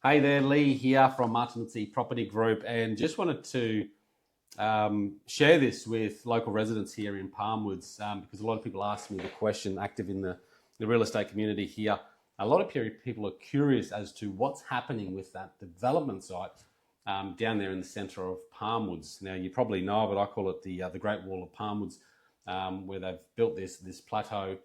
Hey there, Leigh here from Martinuzzi Property Group, and just wanted to share this with local residents here in Palmwoods because a lot of people ask me the question, active in the real estate community here. A lot of people are curious as to what's happening with that development site down there in the centre of Palmwoods. Now, you probably know of it. I call it the Great Wall of Palmwoods, where they've built this plateau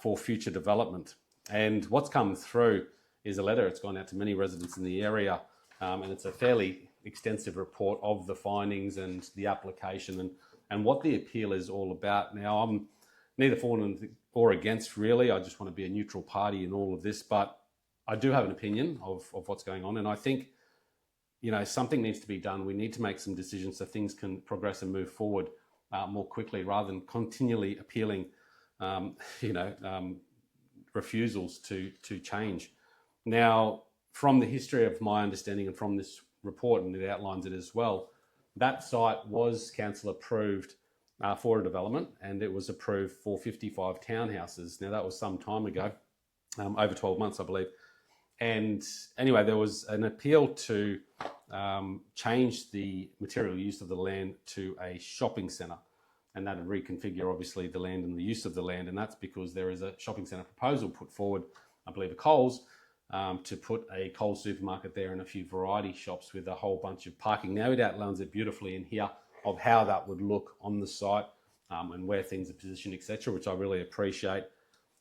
for future development. And what's come through is a letter. It's gone out to many residents in the area, and it's a fairly extensive report of the findings and the application and what the appeal is all about. Now, I'm neither for or against, really. I just want to be a neutral party in all of this, but I do have an opinion of what's going on, and I think, something needs to be done. We need to make some decisions so things can progress and move forward more quickly rather than continually appealing, refusals to change. Now, from the history of my understanding and from this report, and it outlines it as well, that site was council approved for a development, and it was approved for 55 townhouses. Now, that was some time ago, over 12 months, I believe. And anyway, there was an appeal to change the material use of the land to a shopping centre, and that would reconfigure, obviously, the land and the use of the land. And that's because there is a shopping centre proposal put forward, I believe, a Coles, to put a Coles supermarket there and a few variety shops with a whole bunch of parking. Now, it outlines it beautifully in here of how that would look on the site and where things are positioned, etc., which I really appreciate.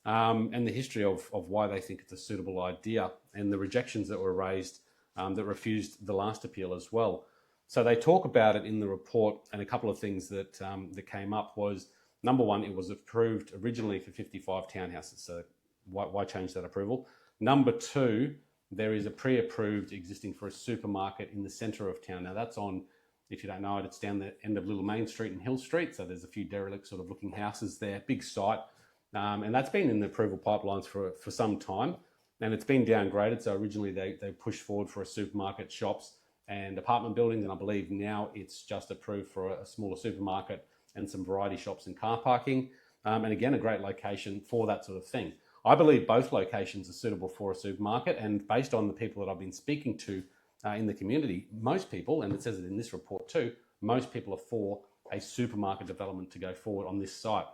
And the history of why they think it's a suitable idea and the rejections that were raised that refused the last appeal as well. So they talk about it in the report, and a couple of things that came up was, number one, it was approved originally for 55 townhouses. So why change that approval? Number two, there is a pre-approved existing for a supermarket in the centre of town. Now that's on, if you don't know it, it's down the end of Little Main Street and Hill Street. So there's a few derelict sort of looking houses there, big site. And that's been in the approval pipelines for some time. And it's been downgraded. So originally they pushed forward for a supermarket, shops and apartment buildings. And I believe now it's just approved for a smaller supermarket and some variety shops and car parking. And again, a great location for that sort of thing. I believe both locations are suitable for a supermarket, and based on the people that I've been speaking to in the community, most people, and it says it in this report too, most people are for a supermarket development to go forward on this site.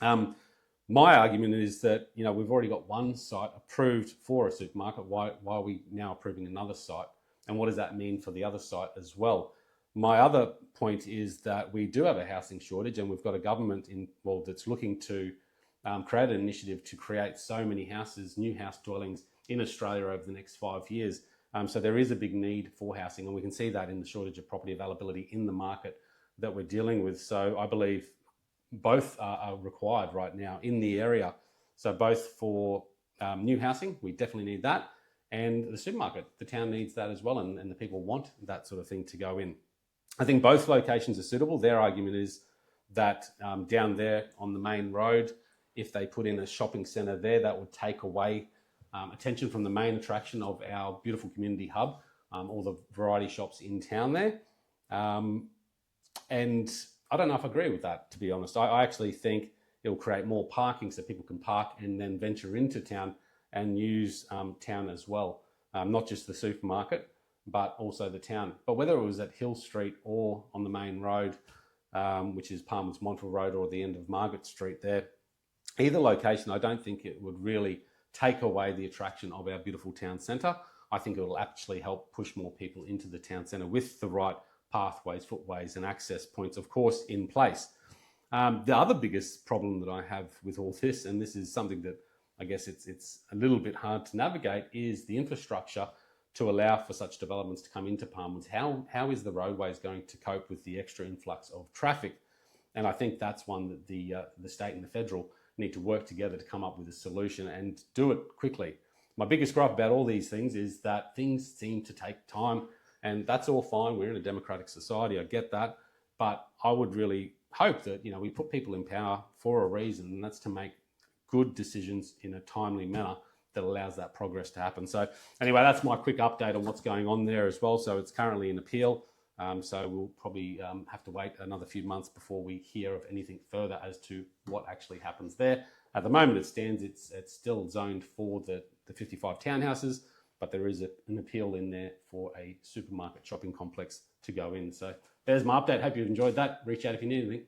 My argument is that, we've already got one site approved for a supermarket. Why are we now approving another site? And what does that mean for the other site as well? My other point is that we do have a housing shortage, and we've got a government that's looking to create an initiative to create so many houses, new house dwellings in Australia over the next 5 years. So there is a big need for housing, and we can see that in the shortage of property availability in the market that we're dealing with. So I believe both are required right now in the area. So both for new housing, we definitely need that, and the supermarket, the town needs that as well, and the people want that sort of thing to go in. I think both locations are suitable. Their argument is that down there on the main road, if they put in a shopping centre there, that would take away attention from the main attraction of our beautiful community hub, all the variety shops in town there. And I don't know if I agree with that, to be honest. I actually think it'll create more parking so people can park and then venture into town and use town as well. Not just the supermarket, but also the town. But whether it was at Hill Street or on the main road, which is Palmwoods Montville Road, or the end of Margaret Street there, either location, I don't think it would really take away the attraction of our beautiful town centre. I think it will actually help push more people into the town centre with the right pathways, footways and access points, of course, in place. The other biggest problem that I have with all this, and this is something that I guess it's a little bit hard to navigate, is the infrastructure to allow for such developments to come into Palmwoods. How is the roadways going to cope with the extra influx of traffic? And I think that's one that the state and the federal need to work together to come up with a solution and do it quickly. My biggest gripe about all these things is that things seem to take time, and that's all fine. We're in a democratic society, I get that, but I would really hope that we put people in power for a reason, and that's to make good decisions in a timely manner that allows that progress to happen. So anyway, that's my quick update on what's going on there as well. So it's currently in appeal. So we'll probably have to wait another few months before we hear of anything further as to what actually happens there. At the moment it stands, it's still zoned for the 55 townhouses, but there is an appeal in there for a supermarket shopping complex to go in. So there's my update. Hope you've enjoyed that. Reach out if you need anything.